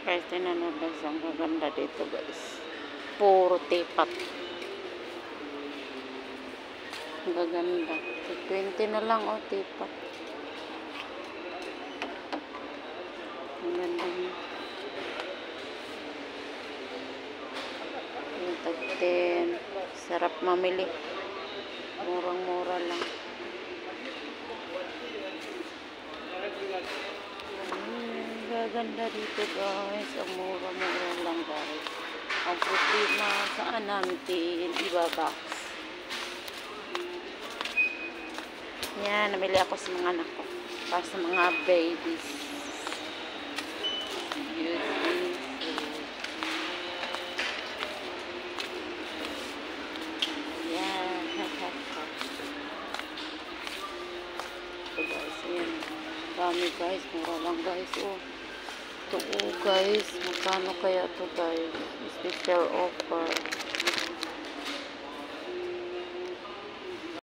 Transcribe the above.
Guys, tinan mo guys, ang gaganda dito guys. Puro tepat. Ang gaganda. 20 na lang o tepat. Ang ganda niya. Yung tag 10. Sarap mamili. Murang-mura lang. Gaganda dito guys. Ang mura-mura lang guys. Ang problema saan natin ibabox. Yan, namili ako sa mga anak ko. Para sa mga babies. Beautiful. Yan. So guys, yan. Dami guys. Mura lang guys. Oh. Ito guys. Magkano kaya ito guys? Special offer.